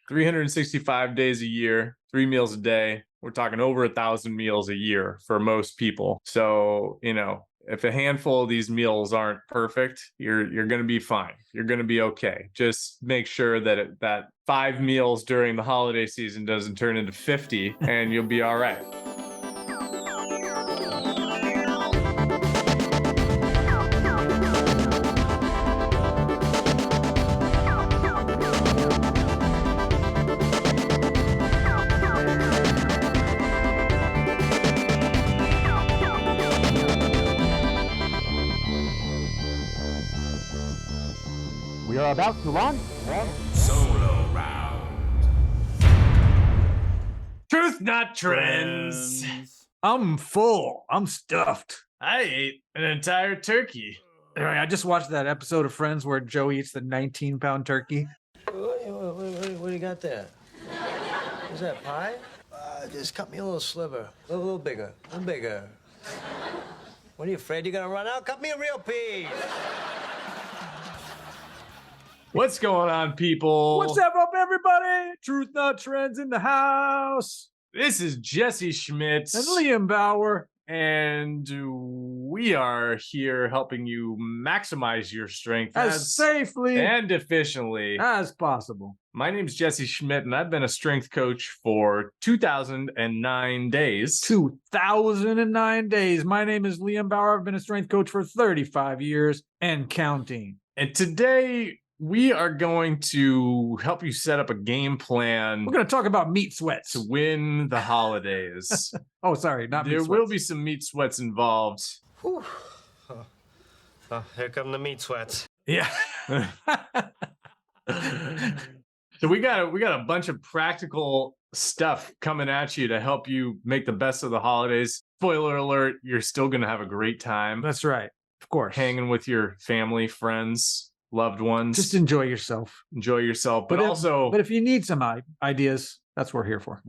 365 days a year, 3 meals a day. We're talking over 1,000 meals a year for most people. So, if a handful of these meals aren't perfect, you're going to be fine. You're going to be okay. Just make sure that that 5 meals during the holiday season doesn't turn into 50 and you'll be all right. We are about to launch Solo round. Truth, not trends. I'm full. I'm stuffed. I ate an entire turkey. I just watched that episode of Friends where Joe eats the 19-pound turkey. What do you got there? Is that pie? Just cut me a little sliver. A little bigger. A little bigger. What are you afraid you're gonna run out? Cut me a real piece. What's going on, people? What's up, everybody? Truth, not trends in the house. This is Jesse Schmidt And Liam Bauer. and we are here helping you maximize your strength As safely and efficiently as possible. My name is Jesse Schmidt, and I've been a strength coach for 2,009 days. 2,009 days. My name is Liam Bauer. I've been a strength coach for 35 years and counting. And today, we are going to help you set up a game plan We're going to talk about meat sweats. to win the holidays. Oh, sorry, not meat There sweats. will be some meat sweats involved. Whew. Oh, here come the meat sweats. Yeah. So we got a bunch of practical stuff coming at you to help you make the best of the holidays. Spoiler alert, you're still going to have a great time That's right. Of course. hanging with your family, friends, loved ones. Just enjoy yourself. Enjoy yourself, but if- also But if you need some ideas, that's what we're here for.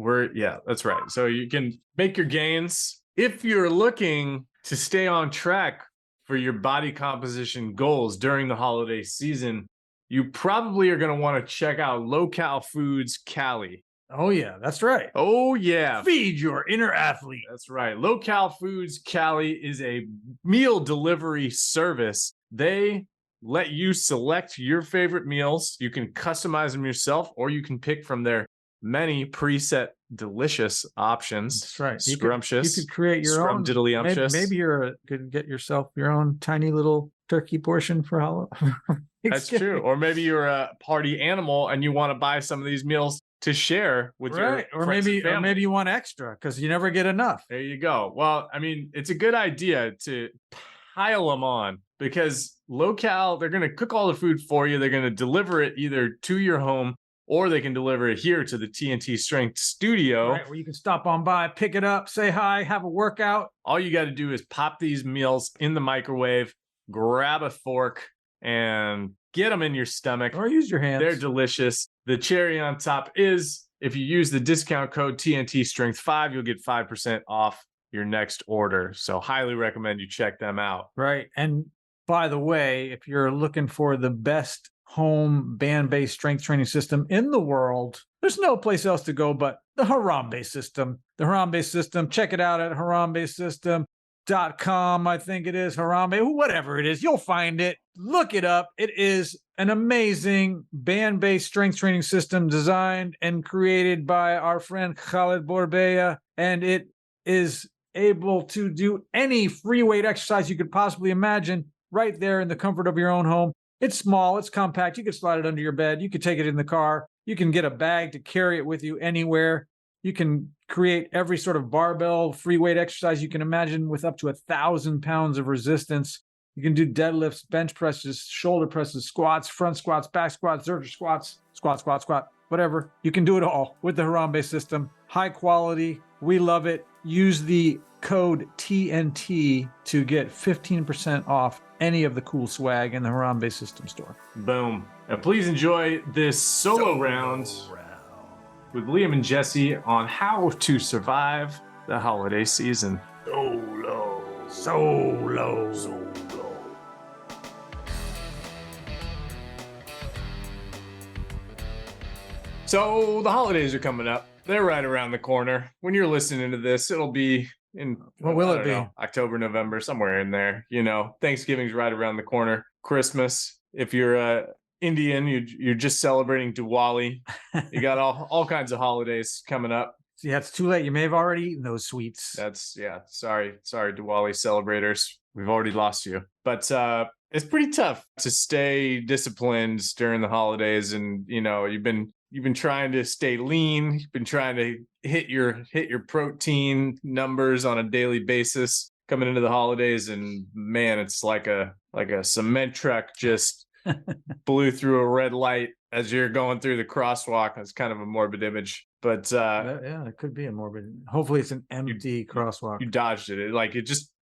that's right. So you can make your gains. If you're looking to stay on track for your body composition goals during the holiday season, you probably are going to want to check out Low Cal Foods Cali. Oh, yeah, that's right. Oh, yeah. Feed your inner athlete. That's right. Low Cal Foods Cali is a meal delivery service. They let you select your favorite meals. You can customize them yourself, or you can pick from their many preset delicious options. That's right. Scrumptious. You could create your own. Scrumdiddlyumptious. Maybe you could get yourself your own tiny little turkey portion for Halloween. That's true. Or maybe you're a party animal and you want to buy some of these meals to share with your Right. Or friends and maybe family. you want extra because you never get enough. There you go. Well, I mean, it's a good idea to pile them on because Low Cal, they're going to cook all the food for you. They're going to deliver it either to your home or they can deliver it here to the TNT Strength studio. Right, where you can stop on by, pick it up, say hi, have a workout. All you got to do is pop these meals in the microwave, grab a fork, and get them in your stomach. Or use your hands. They're delicious. The cherry on top is if you use the discount code TNT Strength 5, you'll get 5% off your next order. So highly recommend you check them out. Right. And by the way, if you're looking for the best home band-based strength training system in the world, there's no place else to go but the Harambe system. The Harambe system, check it out at harambesystem.com. I think it is Harambe, whatever it is, you'll find it. Look it up. It is an amazing band-based strength training system designed and created by our friend Khaled Borbeya, and it is able to do any free weight exercise you could possibly imagine right there in the comfort of your own home. It's small, it's compact. You can slide it under your bed. You can take it in the car. You can get a bag to carry it with you anywhere. You can create every sort of barbell free weight exercise you can imagine with up to 1,000 pounds of resistance. You can do deadlifts, bench presses, shoulder presses, squats, front squats, back squats, zercher squats, squat, whatever. You can do it all with the Harambe system. High quality. We love it. Use the code TNT to get 15% off any of the cool swag in the Harambe system store. Boom. And please enjoy this solo round with Liam and Jesse on how to survive the holiday season. Solo. So the holidays are coming up. They're right around the corner. When you're listening to this, it'll be in What will I it don't be? know, October, November, somewhere in there. You know, Thanksgiving's right around the corner. Christmas. If you're Indian, you're just celebrating Diwali. You got all kinds of holidays coming up. Yeah, it's too late. You may have already eaten those sweets. Sorry, Diwali celebrators. We've already lost you. But it's pretty tough to stay disciplined during the holidays, and you know, you've been trying to stay lean, you've been trying to hit your protein numbers on a daily basis coming into the holidays, and man, it's like a cement truck just blew through a red light as you're going through the crosswalk. It's kind of a morbid image, but Yeah, it could be a morbid. Hopefully, it's an empty crosswalk. you dodged it.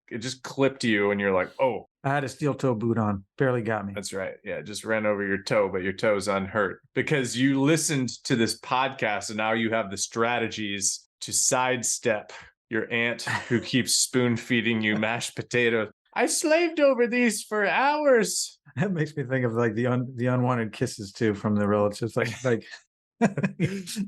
It just clipped you, and you're like, oh. I had a steel toe boot on. Barely got me. That's right. Yeah, it just ran over your toe, but your toe's unhurt because you listened to this podcast, and now you have the strategies to sidestep your aunt who keeps spoon feeding you mashed potatoes. I slaved over these for hours. That makes me think of like the unwanted kisses too from the relatives, like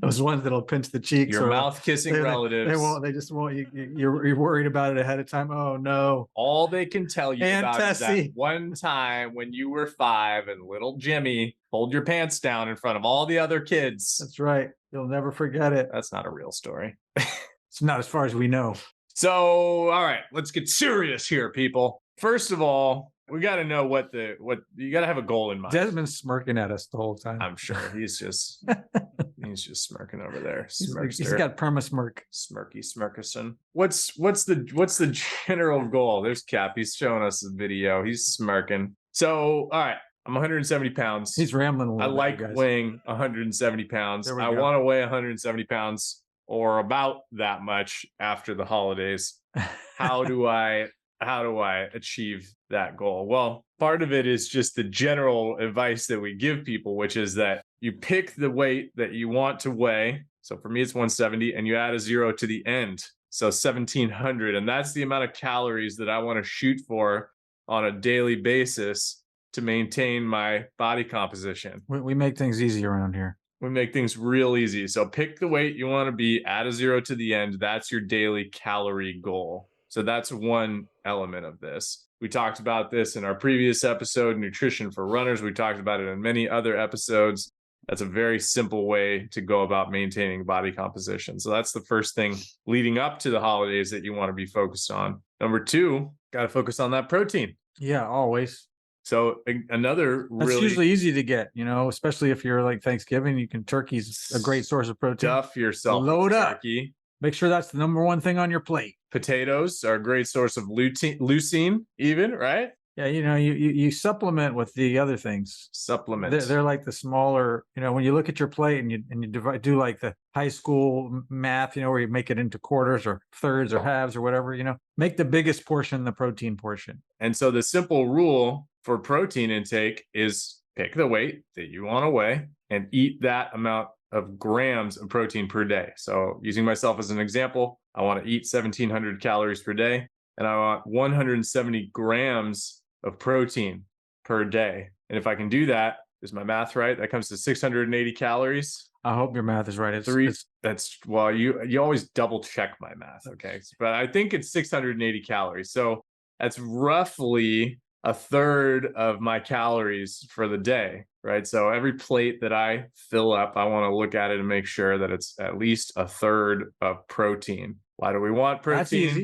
those ones that'll pinch the cheeks. Your or mouth kissing relatives. They won't. They just won't. You're worried about it ahead of time. Oh no! All they can tell you Aunt about is that Tessie. one time when you were 5 and little Jimmy pulled your pants down in front of all the other kids. That's right. You'll never forget it. That's not a real story. It's not as far as we know. So, all right, let's get serious here, people. First of all, we got to know what you got to have a goal in mind. Desmond's smirking at us the whole time. I'm sure he's just smirking over there. He's got perma smirk. Smirky Smirkerson. What's the general goal? There's Cap. He's showing us the video. He's smirking. So, all right, I'm 170 pounds. He's rambling a I little like bit, guys. weighing 170 pounds. There we I go. want to weigh 170 pounds or about that much after the holidays. How do I achieve that goal? Well, part of it is just the general advice that we give people, which is that you pick the weight that you want to weigh. So for me, it's 170, and you add a 0 to the end. So 1,700. And that's the amount of calories that I want to shoot for on a daily basis to maintain my body composition. We make things easy around here. We make things real easy. So pick the weight you want to be, add a 0 to the end. That's your daily calorie goal. So that's one element of this. We talked about this in our previous episode, Nutrition for Runners. We talked about it in many other episodes. That's a very simple way to go about maintaining body composition. So that's the first thing leading up to the holidays that you want to be focused on. Number 2, got to focus on that protein. Yeah, always. So another That's really usually easy to get, especially if you're like Thanksgiving. Turkey's a great source of protein. stuff yourself with Load up. turkey. Make sure that's the number one thing on your plate. Potatoes are a great source of leucine, even, right? Yeah, you supplement with the other things. Supplement. They're like the smaller, when you look at your plate and you do like the high school math, where you make it into quarters or thirds or halves or whatever, make the biggest portion the protein portion. And so the simple rule for protein intake is pick the weight that you want to weigh and eat that amount of grams of protein per day. So using myself as an example, I want to eat 1,700 calories per day, and I want 170 grams of protein per day. And if I can do that, is my math right? That comes to 680 calories. I hope your math is right. You always double check my math, okay? But I think it's 680 calories. So that's roughly a third of my calories for the day, right? So every plate that I fill up, I want to look at it and make sure that it's at least a third of protein. Why do we want protein?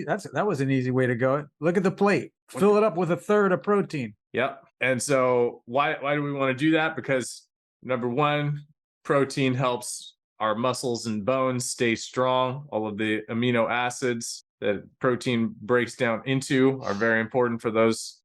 That's easy. That was an easy way to go. Look at the plate. Fill it up with a third of protein. Yep. And so why do we want to do that? Because number 1, protein helps our muscles and bones stay strong. All of the amino acids that protein breaks down into are very important for those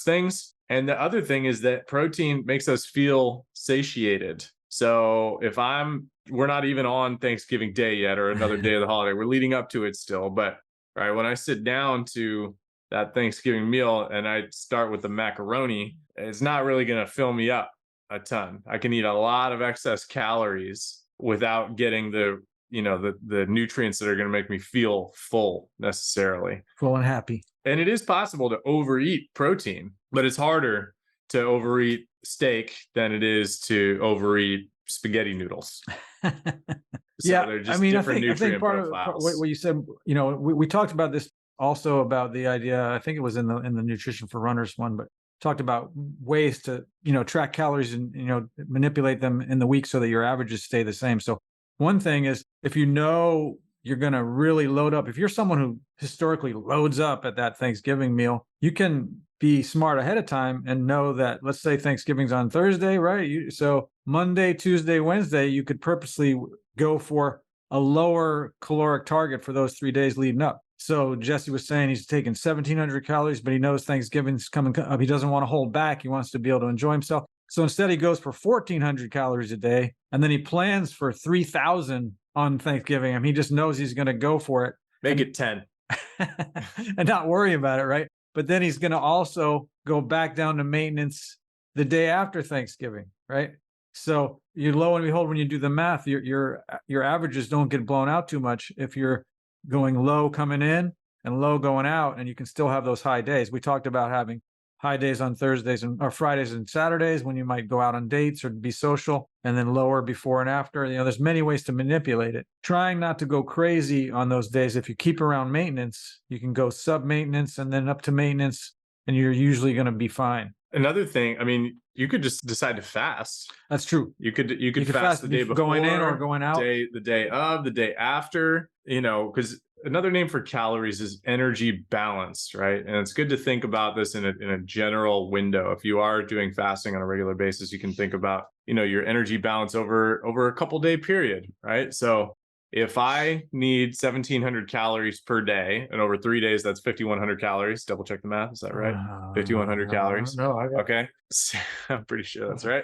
things. And the other thing is that protein makes us feel satiated. So if we're not even on Thanksgiving Day yet or another day of the holiday, we're leading up to it still. But right, when I sit down to that Thanksgiving meal and I start with the macaroni, it's not really going to fill me up a ton. I can eat a lot of excess calories without getting the nutrients that are going to make me feel full necessarily. Full and happy. And it is possible to overeat protein, but it's harder to overeat steak than it is to overeat spaghetti noodles. Yeah, they're I just mean, I different think nutrient part of profiles. what you said, we talked about this also about the idea. I think it was in the Nutrition for Runners one, but talked about ways to track calories and manipulate them in the week so that your averages stay the same. So one thing is, if you're going to really load up, if you're someone who historically loads up at that Thanksgiving meal, you can be smart ahead of time and know that, let's say Thanksgiving's on Thursday, right? So Monday, Tuesday, Wednesday, you could purposely go for a lower caloric target for those 3 days leading up. So Jesse was saying he's taking 1,700 calories, but he knows Thanksgiving's coming up. He doesn't want to hold back. He wants to be able to enjoy himself. So instead, he goes for 1,400 calories a day, and then he plans for 3,000 on Thanksgiving. I mean, he just knows he's going to go for it. Make it 10. And not worry about it, right? But then he's going to also go back down to maintenance the day after Thanksgiving, right? So you lo and behold, when you do the math, your averages don't get blown out too much if you're going low coming in and low going out, and you can still have those high days. We talked about having high days on Thursdays or Fridays and Saturdays when you might go out on dates or be social, and then lower before and after. There's many ways to manipulate it. Trying not to go crazy on those days. If you keep around maintenance, you can go sub-maintenance and then up to maintenance, and you're usually going to be fine. Another thing, I mean, you could just decide to fast. That's true. You could fast the day before, going in or going out, the day of, the day after, because another name for calories is energy balance, right? And it's good to think about this in a general window. If you are doing fasting on a regular basis, you can think about, your energy balance over a couple day period, right? So if I need 1,700 calories per day, and over 3 days, that's 5,100 calories. Double check the math. Is that right? 5,100 calories. No, okay. I'm pretty sure that's right.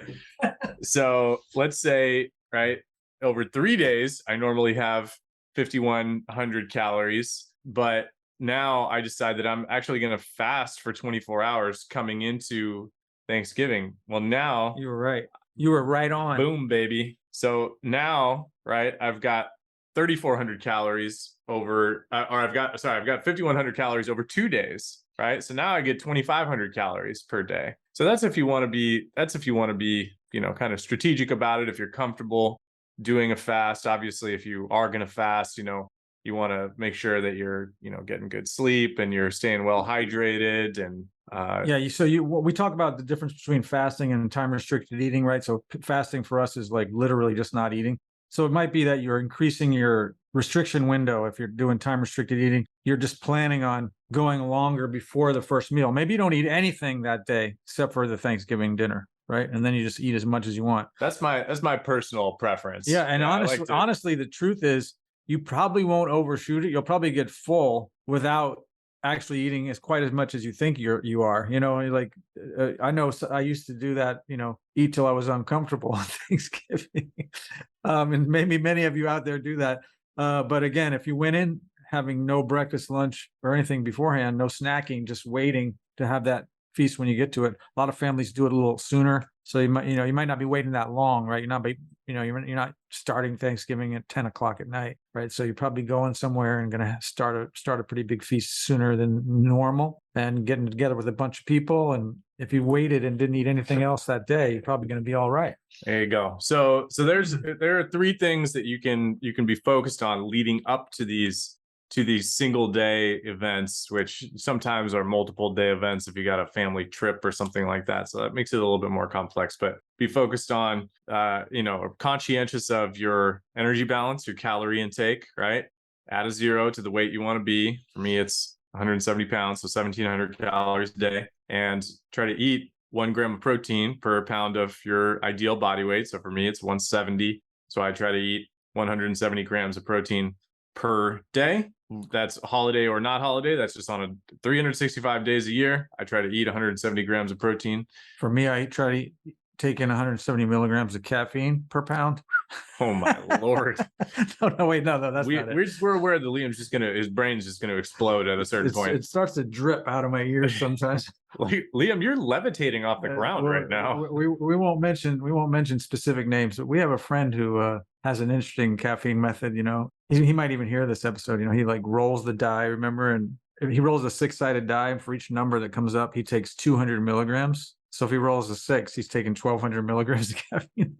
So let's say, right, over 3 days, I normally have 5,100 calories, but now I decide that I'm actually going to fast for 24 hours coming into Thanksgiving. Well, now you were right. You were right on. Boom, baby. So now, right, I've got 3,400 calories over, I've got 5,100 calories over 2 days, right? So now I get 2,500 calories per day. So that's if you want to be, kind of strategic about it. If you're comfortable doing a fast, obviously, if you are going to fast, you want to make sure that you're, getting good sleep and you're staying well hydrated. And we talk about the difference between fasting and time restricted eating, right? So fasting for us is like literally just not eating. So it might be that you're increasing your restriction window. If you're doing time restricted eating, you're just planning on going longer before the first meal. Maybe you don't eat anything that day except for the Thanksgiving dinner, right? And then you just eat as much as you want. That's my personal preference. Yeah, and honestly, the truth is you probably won't overshoot it. You'll probably get full without actually eating quite as much as you think you are. I know I used to do that, eat till I was uncomfortable on Thanksgiving. And maybe many of you out there do that. But again, if you went in having no breakfast, lunch, or anything beforehand, no snacking, just waiting to have that feast when you get to it. A lot of families do it a little sooner. So you might not be waiting that long, right? You're not starting Thanksgiving at 10 o'clock at night, right? So you're probably going somewhere and going to start a pretty big feast sooner than normal and getting together with a bunch of people. And if you waited and didn't eat anything else that day, you're probably going to be all right. There you go. So there are 3 things that you can be focused on leading up to these single day events, which sometimes are multiple day events if you got a family trip or something like that. So that makes it a little bit more complex, but be focused on, conscientious of your energy balance, your calorie intake, right? Add a 0 to the weight you want to be. For me, it's 170 pounds, so 1,700 calories a day, and try to eat 1 gram of protein per pound of your ideal body weight. So for me, it's 170. So I try to eat 170 grams of protein per day. That's holiday or not holiday. That's just on 365 days a year. I try to eat 170 grams of protein. For me, I try to take in 170 milligrams of caffeine per pound. Oh my Lord. That's not it. We're aware that his brain's just going to explode at a certain point. It starts to drip out of my ears sometimes. Liam, you're levitating off the ground right now. We won't mention specific names, but we have a friend who has an interesting caffeine method. He might even hear this episode. He like rolls the die, remember, and he rolls a 6-sided die, and for each number that comes up, he takes 200 milligrams. So if he rolls a 6, he's taking 1,200 milligrams of caffeine.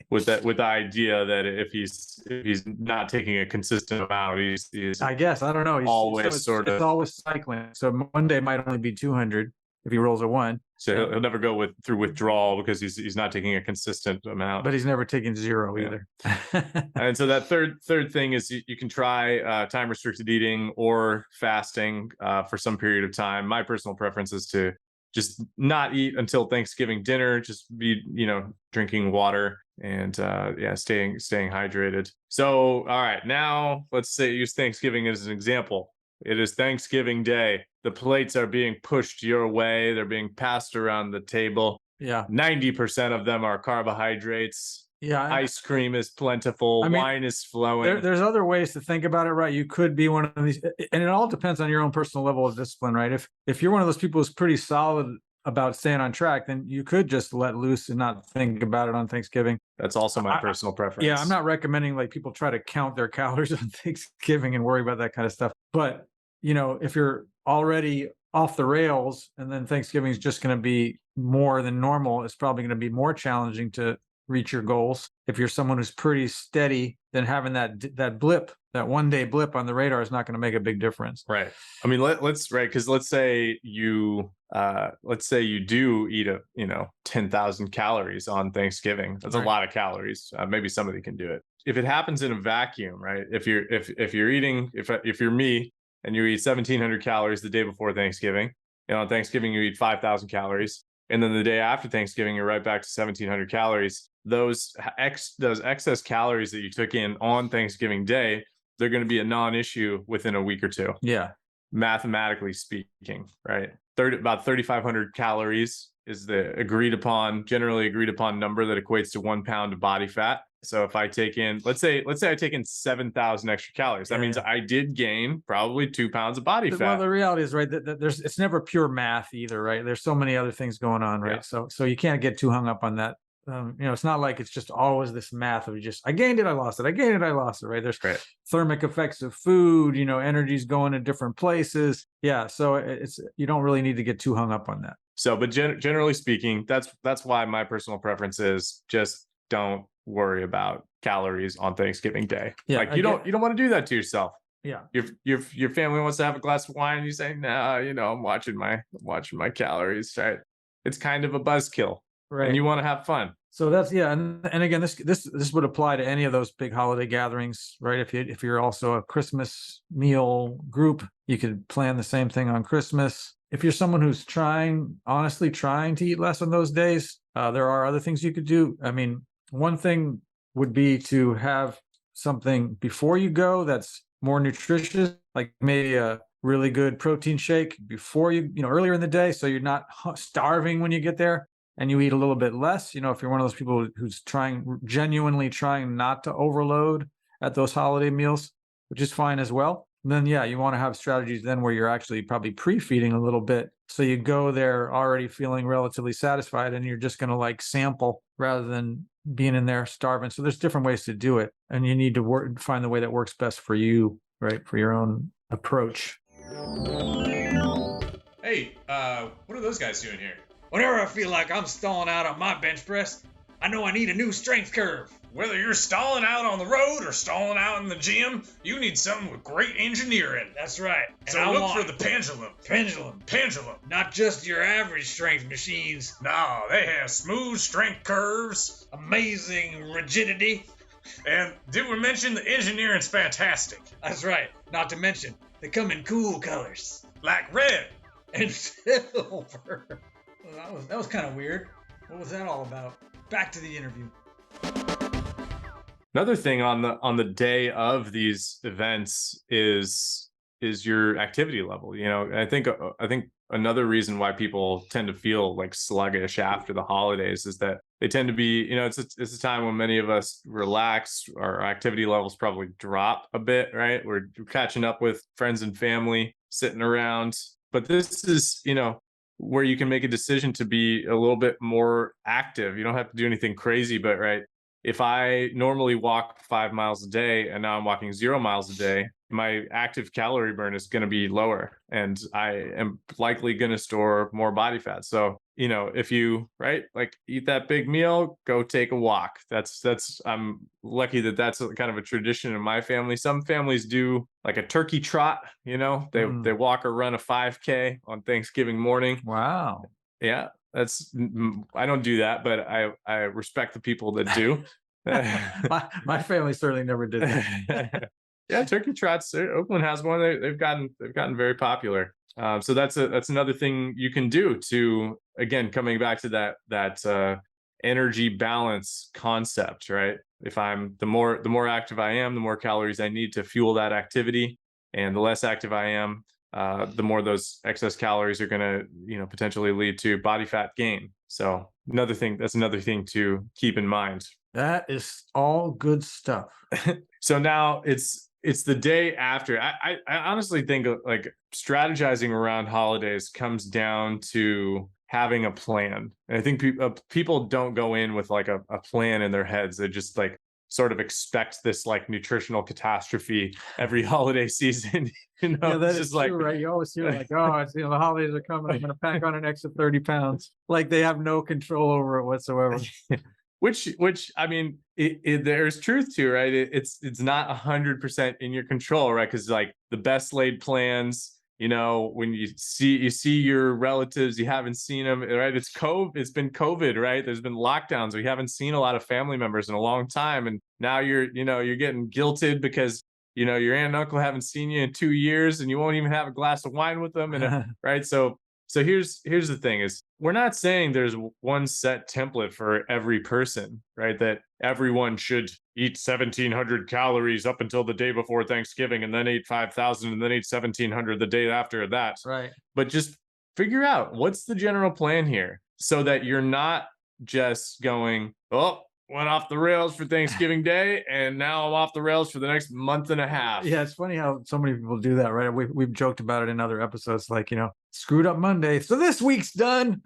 with the idea that if he's not taking a consistent amount, he's I guess, I don't know. always it's always cycling. So one day might only be 200 if he rolls a 1. so he'll never go through withdrawal because he's not taking a consistent amount. But he's never taken 0 either. And so that third thing is you can try time restricted eating or fasting for some period of time. My personal preference is to just not eat until Thanksgiving dinner, just be, drinking water and staying hydrated. So, all right, now let's say use Thanksgiving as an example. It is Thanksgiving Day. The plates are being pushed your way. They're being passed around the table. Yeah. 90% of them are carbohydrates. Yeah. Ice cream is plentiful. Wine is flowing. There's other ways to think about it, right? You could be one of these, and it all depends on your own personal level of discipline, right? If you're one of those people who's pretty solid about staying on track, then you could just let loose and not think about it on Thanksgiving. That's also my personal preference. Yeah, I'm not recommending like people try to count their calories on Thanksgiving and worry about that kind of stuff. But, if you're already off the rails and then Thanksgiving is just going to be more than normal, it's probably going to be more challenging to reach your goals. If you're someone who's pretty steady, then having that blip, that one day blip on the radar is not going to make a big difference. Right. I mean, because let's say you do eat 10,000 calories on Thanksgiving. That's Right. a lot of calories. Maybe somebody can do it. If it happens in a vacuum, right? If you're me and you eat 1,700 calories the day before Thanksgiving, and on Thanksgiving you eat 5,000 calories, and then the day after Thanksgiving you're right back to 1,700 calories. Those excess calories that you took in on Thanksgiving Day, they're going to be a non-issue within a week or two. Yeah. Mathematically speaking, right? About 3,500 calories is the generally agreed upon number that equates to 1 pound of body fat. So if I take in, let's say I take in 7,000 extra calories, that means I did gain probably 2 pounds of body fat. Well, the reality is, right, that it's never pure math either, right? There's so many other things going on, right? Yeah. So you can't get too hung up on that. It's not like it's just always this math of just I gained it, I lost it, I gained it, I lost it, right? There's thermic effects of food, energy's going to different places. Yeah, so you don't really need to get too hung up on that. So, but generally speaking, that's why my personal preference is just don't worry about calories on Thanksgiving Day. Yeah, like you don't want to do that to yourself. Yeah. Your family wants to have a glass of wine, and you say, no, I'm watching my calories, right? It's kind of a buzzkill. Right. And you want to have fun. So that's, and again, this would apply to any of those big holiday gatherings, right? If you're also a Christmas meal group, you could plan the same thing on Christmas. If you're someone who's honestly trying to eat less on those days, there are other things you could do. I mean, one thing would be to have something before you go that's more nutritious, like maybe a really good protein shake before earlier in the day, so you're not starving when you get there. And you eat a little bit less, if you're one of those people who's genuinely trying not to overload at those holiday meals, which is fine as well. And then, you want to have strategies then where you're actually probably pre-feeding a little bit. So you go there already feeling relatively satisfied and you're just going to sample rather than being in there starving. So there's different ways to do it. And you need to find the way that works best for you, right? For your own approach. Hey, what are those guys doing here? Whenever I feel like I'm stalling out on my bench press, I know I need a new strength curve. Whether you're stalling out on the road or stalling out in the gym, you need something with great engineering. That's right. And So I look want for the Pendulum. Pendulum. Pendulum. Not just your average strength machines. No, they have smooth strength curves. Amazing rigidity. And did we mention the engineering's fantastic? That's right. Not to mention, they come in cool colors. Like red. And silver. Well, that was kind of weird. What was that all about? Back to the interview. Another thing on the day of these events is your activity level. I think another reason why people tend to feel like sluggish after the holidays is that they tend to be, it's a time when many of us relax, our activity levels probably drop a bit, right? We're catching up with friends and family, sitting around. But this is, where you can make a decision to be a little bit more active. You don't have to do anything crazy, but right, if I normally walk 5 miles a day and now I'm walking 0 miles a day, my active calorie burn is going to be lower and I am likely going to store more body fat. So, you know, if you right, like eat that big meal, go take a walk. That's I'm lucky that that's kind of a tradition in my family. Some families do like a turkey trot, you know, they walk or run a 5K on Thanksgiving morning. Wow. Yeah, that's I don't do that, but I respect the people that do. my family certainly never did that. Yeah, turkey trots. Oakland has one. They've gotten very popular. So that's another thing you can do to, again, coming back to that energy balance concept, right? If I'm the more active I am, the more calories I need to fuel that activity, and the less active I am, the more those excess calories are going to, you know, potentially lead to body fat gain. So that's another thing to keep in mind. That is all good stuff. So now it's the day after. I honestly think like strategizing around holidays comes down to having a plan. And I think people don't go in with like a plan in their heads. They just like sort of expect this like nutritional catastrophe every holiday season. You know, Yeah, that it's is just like, true, right? You always hear like, oh, it's, you know, the holidays are coming. I'm going to pack on an extra 30 pounds. Like they have no control over it whatsoever. which I mean, there's truth to, right? It's not 100% in your control, right? Because like the best laid plans, you know, when you see your relatives, you haven't seen them, right? It's been COVID, right? There's been lockdowns. We haven't seen a lot of family members in a long time, and now you're getting guilted because, you know, your aunt and uncle haven't seen you in 2 years, and you won't even have a glass of wine with them, and right? So here's the thing is, we're not saying there's one set template for every person, right? That everyone should eat 1,700 calories up until the day before Thanksgiving, and then eat 5,000, and then eat 1,700 the day after that. Right. But just figure out what's the general plan here, so that you're not just going, oh, went off the rails for Thanksgiving Day, and now I'm off the rails for the next month and a half. Yeah, it's funny how so many people do that, right? We've joked about it in other episodes, like, you know, screwed up Monday, so this week's done.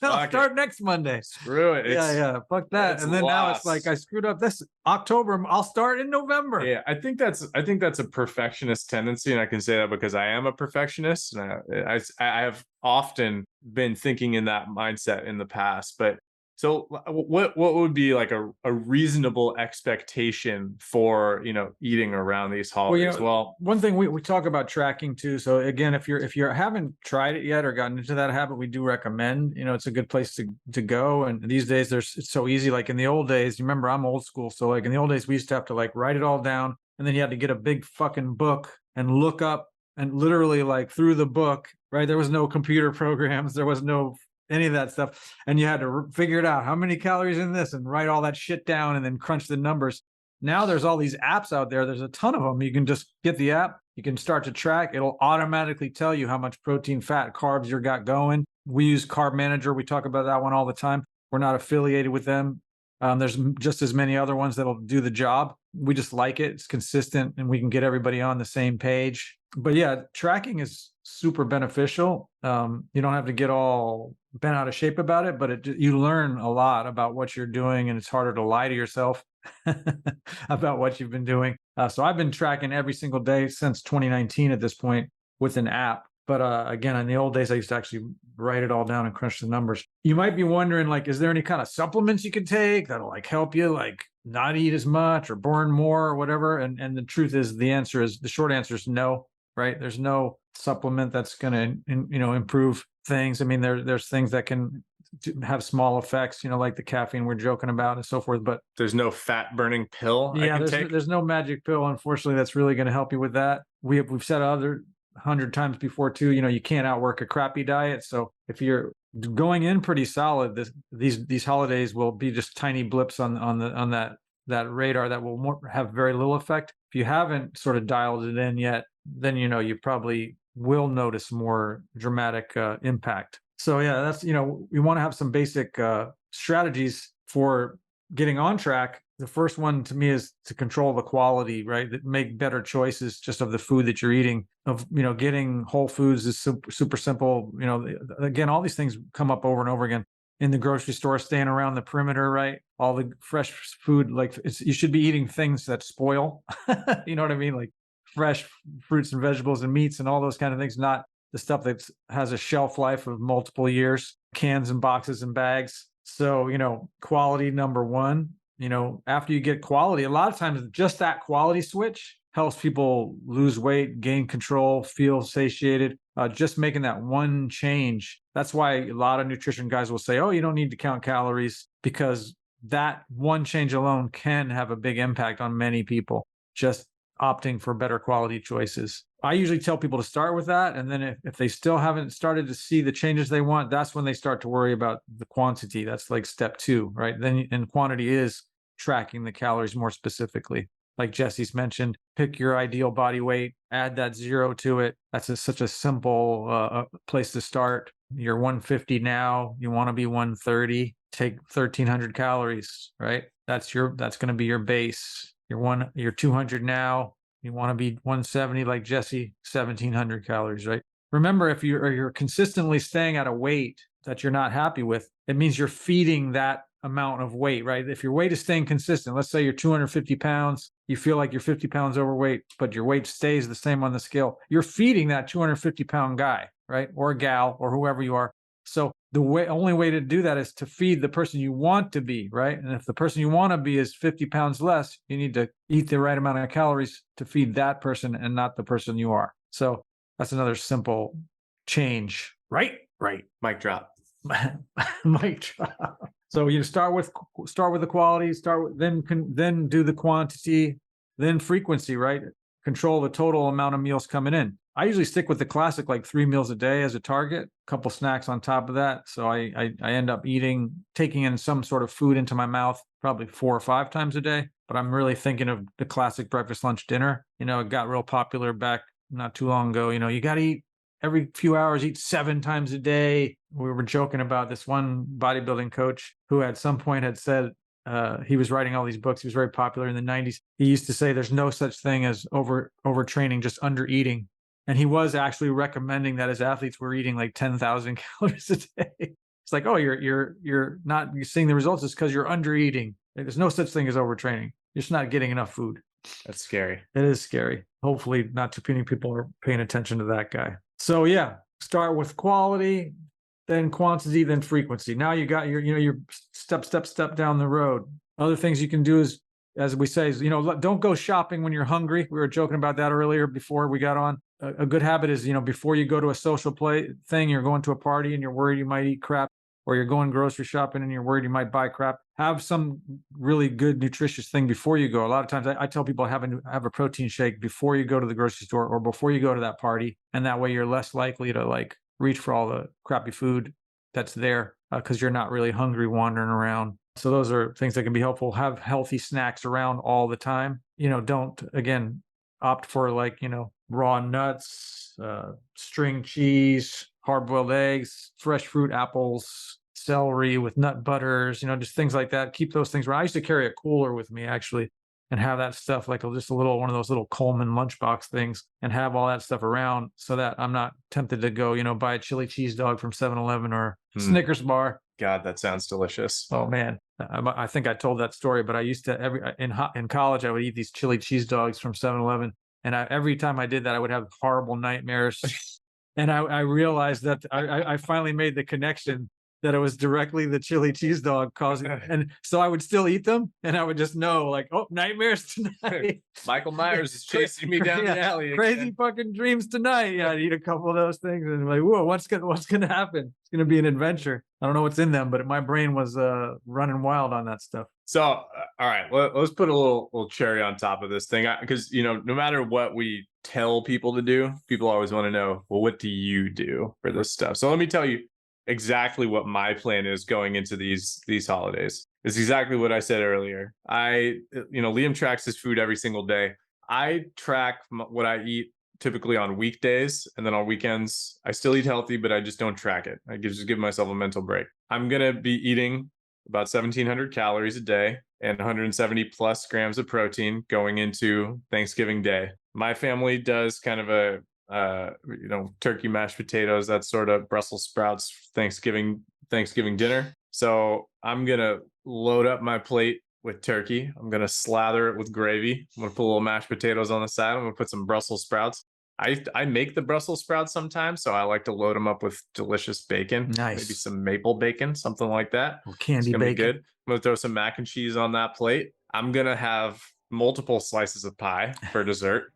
I'll start next Monday. Screw it. Yeah, fuck that. And then now it's like, I screwed up this October, I'll start in November. Yeah, I think that's a perfectionist tendency, and I can say that because I am a perfectionist, and I have often been thinking in that mindset in the past. But so what would be like a reasonable expectation for, you know, eating around these holidays? Well, one thing we talk about tracking too. So again, if you haven't tried it yet or gotten into that habit, we do recommend, you know, it's a good place to go. And these days it's so easy. Like in the old days, you remember, I'm old school. So like in the old days, we used to have to like write it all down, and then you had to get a big fucking book and look up, and literally like through the book, right? There was no computer programs. There was no any of that stuff, and you had to figure it out, how many calories in this, and write all that shit down and then crunch the numbers. Now there's all these apps out there. There's a ton of them. You can just get the app, you can start to track. It'll automatically tell you how much protein, fat, carbs you got going. We use Carb Manager. We talk about that one all the time. We're not affiliated with them. There's just as many other ones that'll do the job. We just like it. It's consistent, and we can get everybody on the same page. But yeah, tracking is super beneficial. You don't have to get all bent out of shape about it, but you learn a lot about what you're doing, and it's harder to lie to yourself about what you've been doing. So I've been tracking every single day since 2019 at this point with an app. But again, in the old days, I used to actually write it all down and crunch the numbers. You might be wondering, like, is there any kind of supplements you can take that'll like help you, like not eat as much or burn more or whatever? And the truth is, the short answer is no, right? There's no supplement that's going to, you know, improve things. I mean, there's things that can have small effects, you know, like the caffeine we're joking about and so forth, but there's no fat burning pill. Yeah, there's no magic pill, unfortunately, that's really going to help you with that. We've said other 100 times before too, you know, you can't outwork a crappy diet. So if you're going in pretty solid, these holidays will be just tiny blips on that radar that will have very little effect. If you haven't sort of dialed it in yet, then, you know, you probably will notice more dramatic impact. So yeah, that's, you know, we want to have some basic strategies for getting on track. The first one to me is to control the quality, right? That make better choices just of the food that you're eating. Of, you know, getting whole foods is super simple. You know, again, all these things come up over and over again in the grocery store, staying around the perimeter, right? All the fresh food, like you should be eating things that spoil. You know what I mean? Like fresh fruits and vegetables and meats and all those kind of things, not the stuff that has a shelf life of multiple years, cans and boxes and bags. So, quality number one, after you get quality, a lot of times just that quality switch helps people lose weight, gain control, feel satiated. Just making that one change. That's why a lot of nutrition guys will say, oh, you don't need to count calories, because that one change alone can have a big impact on many people, just opting for better quality choices. I usually tell people to start with that. And then if they still haven't started to see the changes they want, that's when they start to worry about the quantity. That's like step 2, right? Then, and quantity is tracking the calories more specifically. Like Jesse's mentioned, pick your ideal body weight, add that 0 to it. That's such a simple place to start. You're 150 now, you want to be 130, take 1,300 calories, right? That's going to be your base. You're 200 now, you want to be 170 like Jesse, 1,700 calories, right? Remember, if you're consistently staying at a weight that you're not happy with, it means you're feeding that amount of weight, right? If your weight is staying consistent, let's say you're 250 pounds, you feel like you're 50 pounds overweight, but your weight stays the same on the scale, you're feeding that 250 pound guy, right? Or gal, or whoever you are. So the only way to do that is to feed the person you want to be, right? And if the person you want to be is 50 pounds less, you need to eat the right amount of calories to feed that person and not the person you are. So that's another simple change, right? Right. Mic drop. Mic drop. So you start with the quality, then do the quantity, then frequency, right? Control the total amount of meals coming in. I usually stick with the classic, like 3 meals a day as a target, a couple snacks on top of that. So I end up taking in some sort of food into my mouth probably 4 or 5 times a day. But I'm really thinking of the classic breakfast, lunch, dinner. It got real popular back not too long ago. You got to eat every few hours, eat 7 times a day. We were joking about this one bodybuilding coach who at some point had said, he was writing all these books. He was very popular in the 90s. He used to say there's no such thing as overtraining, just under eating. And he was actually recommending that his athletes were eating like 10,000 calories a day. It's like, oh, you're not seeing the results. It's because you're under eating. There's no such thing as overtraining. You're just not getting enough food. That's scary. It is scary. Hopefully not too many people are paying attention to that guy. So yeah, start with quality, then quantity, then frequency. Now you got your step down the road. Other things you can do is, as we say, don't go shopping when you're hungry. We were joking about that earlier before we got on. A good habit is, before you go to a social thing, you're going to a party and you're worried you might eat crap, or you're going grocery shopping and you're worried you might buy crap. Have some really good nutritious thing before you go. A lot of times I tell people have a protein shake before you go to the grocery store or before you go to that party. And that way you're less likely to reach for all the crappy food that's there because you're not really hungry wandering around. So those are things that can be helpful. Have healthy snacks around all the time. Don't, again, opt for raw nuts, string cheese, hard-boiled eggs, fresh fruit, apples, celery with nut butters, just things like that. Keep those things around. I used to carry a cooler with me actually and have that stuff just one of those little Coleman lunchbox things and have all that stuff around so that I'm not tempted to go, buy a chili cheese dog from 7-Eleven or Snickers bar. God, that sounds delicious. Oh man. I think I told that story, but I used to in college, I would eat these chili cheese dogs from 7-Eleven. And every time I did that, I would have horrible nightmares. And I realized that I finally made the connection that it was directly the chili cheese dog causing it. And so I would still eat them and I would just know nightmares tonight. Michael Myers is chasing me down the alley. Crazy fucking dreams tonight. Yeah, I'd eat a couple of those things and whoa, what's gonna happen? It's gonna be an adventure. I don't know what's in them, but my brain was running wild on that stuff. So, all right, let's put a little cherry on top of this thing because, no matter what we tell people to do, people always want to know, well, what do you do for this stuff? So let me tell you exactly what my plan is going into these holidays. It's exactly what I said earlier. Liam tracks his food every single day. I track what I eat typically on weekdays, and then on weekends, I still eat healthy, but I just don't track it. I just give myself a mental break. I'm going to be eating about 1,700 calories a day and 170 plus grams of protein going into Thanksgiving Day. My family does kind of a turkey, mashed potatoes, that sort of Brussels sprouts Thanksgiving dinner. So I'm going to load up my plate with turkey. I'm going to slather it with gravy. I'm going to put a little mashed potatoes on the side. I'm going to put some Brussels sprouts. I make the Brussels sprouts sometimes, so I like to load them up with delicious bacon. Nice. Maybe some maple bacon, something like that. Or It's candy gonna be bacon. good. I'm gonna throw some mac and cheese on that plate. I'm gonna have multiple slices of pie for dessert.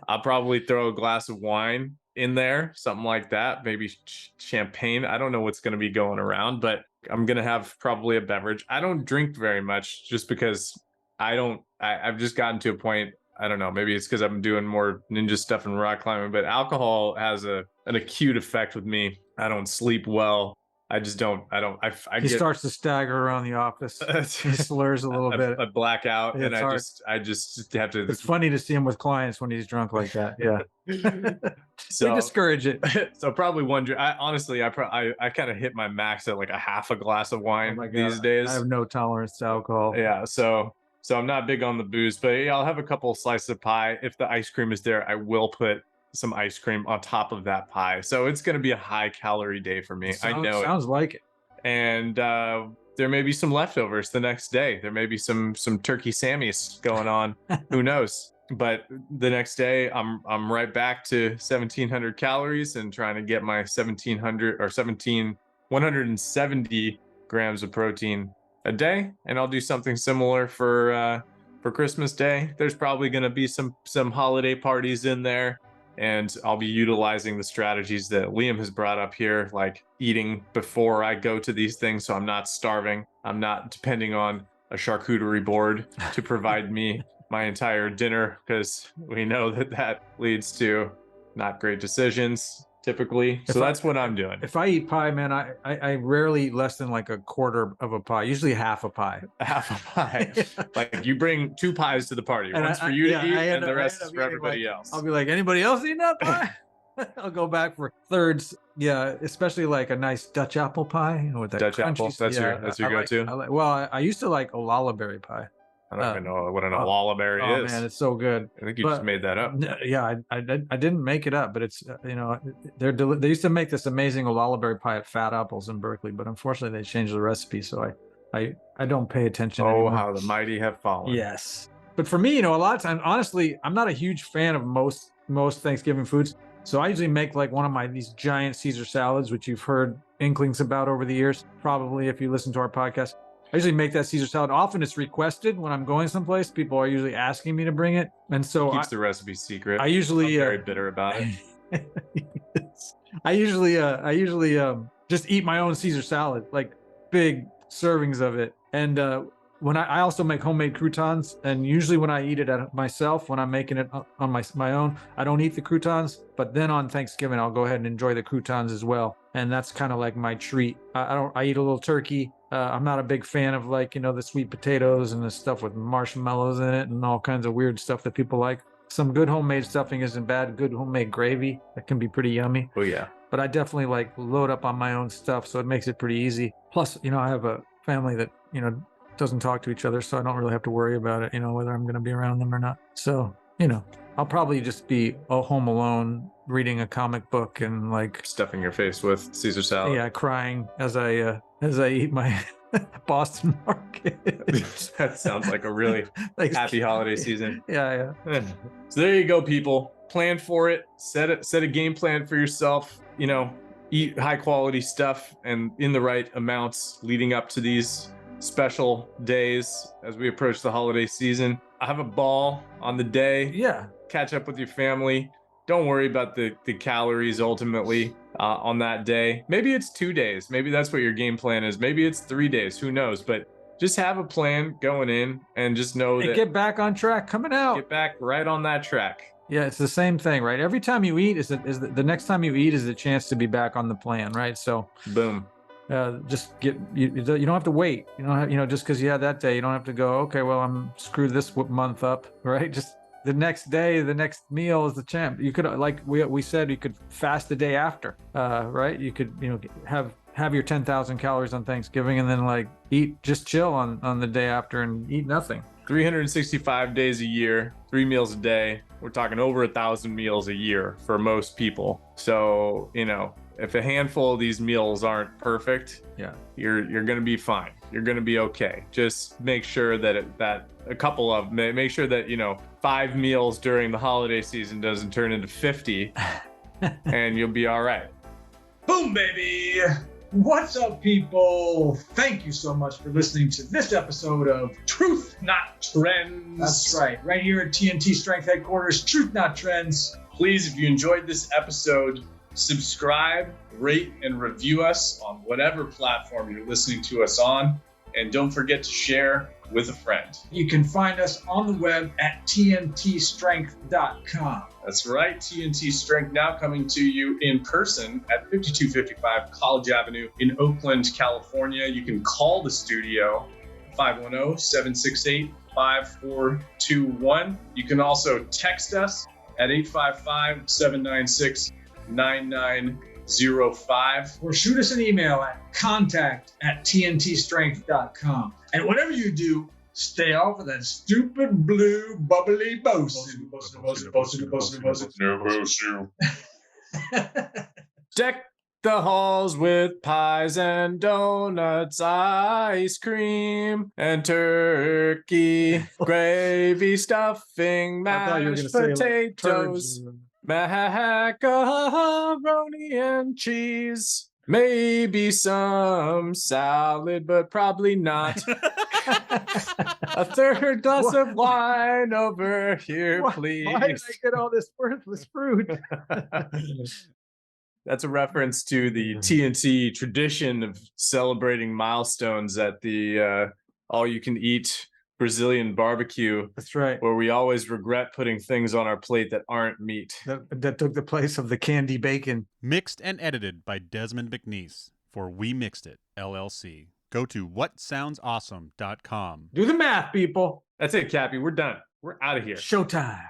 I'll probably throw a glass of wine in there, something like that. Maybe champagne. I don't know what's going to be going around, but I'm going to have probably a beverage. I don't drink very much just because I've just gotten to a point. I don't know. Maybe it's because I'm doing more ninja stuff and rock climbing, but alcohol has an acute effect with me. I don't sleep well. I just don't. I He get starts to stagger around the office. He slurs a little bit. I black out, Yeah, and it's hard. I just have to. It's funny to see him with clients when he's drunk like that. Yeah. So We discourage it. so probably one drink. Honestly, I kind of hit my max at like a half a glass of Oh wine my God, these days. I have no tolerance to alcohol. Yeah, so I'm not big on the booze, but yeah, I'll have a couple of slices of pie. If the ice cream is there, I will put some ice cream on top of that pie. So it's going to be a high calorie day for me. I know it. Sounds like it. And there may be some leftovers the next day. There may be some turkey sammies going on. Who knows? But the next day, I'm right back to 1,700 calories and trying to get my 170 grams of protein a day. And I'll do something similar for Christmas Day. There's probably going to be some holiday parties in there. And I'll be utilizing the strategies that Liam has brought up here, like eating before I go to these things so I'm not starving. I'm not depending on a charcuterie board to provide me my entire dinner, because we know that leads to not great decisions typically. So that's what I'm doing. If I eat pie, man, I rarely eat less than like a quarter of a pie, usually half a pie. Half a pie. Like you bring 2 pies to the party. And One's for you to eat, and the I rest end is up for eating, everybody like, else. I'll be like, anybody else eating that pie? I'll go back for thirds. Yeah, especially like a nice Dutch apple pie, you know, with that Dutch apple? crunchy. That's your I like- go-to? I like, well, I used to like a lullaberry pie. I don't even know what an olaberry Oh is. man, it's so good. I think you just but- made that up. Yeah, I didn't make it up, but it's you know, they used to make this amazing lullaberry pie at Fat Apples in Berkeley, but unfortunately they changed the recipe, so I don't pay attention Oh, anymore. how the mighty have fallen. Yes. But for me, you know, a lot of times, honestly, I'm not a huge fan of most Thanksgiving foods. So I usually make like one of these giant Caesar salads, which you've heard inklings about over the years, probably if you listen to our podcast. I usually make that Caesar salad. Often it's requested when I'm going someplace. People are usually asking me to bring it. And so Keeps the recipe secret. I usually I'm very bitter about it. I usually just eat my own Caesar salad, like big servings of it. And when I also make homemade croutons, and usually when I eat it myself, when I'm making it on my own, I don't eat the croutons. But then on Thanksgiving, I'll go ahead and enjoy the croutons as well. And that's kind of like my treat. I eat a little turkey. I'm not a big fan of like, you know, the sweet potatoes and the stuff with marshmallows in it and all kinds of weird stuff that people like. Some good homemade stuffing isn't bad. Good homemade gravy, that can be pretty yummy. Oh yeah. But I definitely like load up on my own stuff, so it makes it pretty easy. Plus, you know, I have a family that, you know, doesn't talk to each other, so I don't really have to worry about it, you know, whether I'm going to be around them or not. So, you know, I'll probably just be home alone reading a comic book and like Stuffing your face with Caesar salad. yeah, crying as I eat my Boston Market. That sounds like a really Like, happy holiday season. Yeah, yeah. So there you go, people. Plan for it. Set a game plan for yourself. You know, eat high quality stuff and in the right amounts leading up to these special days as we approach the holiday season. Have a ball on the day. Yeah. Catch up with your family. Don't worry about the calories ultimately on that day. Maybe it's 2 days. Maybe that's what your game plan is. Maybe it's 3 days. Who knows? But just have a plan going in and just know Hey, that get back on track coming out. get back right on that track. Yeah, it's the same thing, right? Every time you eat is the next time you eat is a chance to be back on the plan, right? So Boom. just you don't have to wait. You don't have, you know, just because you had that day, you don't have to go, okay, well, I'm screwed this month up, right? Just the next day, the next meal is the champ. You could, like we said, you could fast the day after, right? You could, you know, have your 10,000 calories on Thanksgiving and then like just chill on the day after and eat nothing. 365 days a year, 3 meals a day. We're talking over 1,000 meals a year for most people. So, you know, if a handful of these meals aren't perfect, Yeah. you're going to be fine. You're going to be okay. Just make sure that a couple of make sure that, you know, 5 meals during the holiday season doesn't turn into 50, and you'll be all right. Boom, baby. What's up, people? Thank you so much for listening to this episode of Truth, not trends. That's right here at TNT Strength Headquarters, Truth Not Trends. Please, if you enjoyed this episode, subscribe, rate, and review us on whatever platform you're listening to us on. And don't forget to share with a friend. You can find us on the web at tntstrength.com. That's right, TNT Strength now coming to you in person at 5255 College Avenue in Oakland, California. You can call the studio 510-768-5421. You can also text us at 855-796-9905. Or shoot us an email at contact@tntstrength.com. And whatever you do, stay off of that stupid blue bubbly bosun. Deck the halls with pies and donuts, ice cream and turkey, gravy, stuffing, I thought you were mashed gonna say, like, potatoes, turds. macaroni and cheese, maybe some salad, but probably not. A third glass of wine over here, please. Why did I get all this worthless fruit? That's a reference to the TNT tradition of celebrating milestones at the all-you-can-eat Brazilian barbecue, That's right. where we always regret putting things on our plate that aren't meat. That took the place of the candy bacon. Mixed and edited by Desmond McNeese for We Mixed It, LLC. Go to whatsoundsawesome.com. Do the math, people. That's it, Cappy. We're done. We're out of here. Showtime.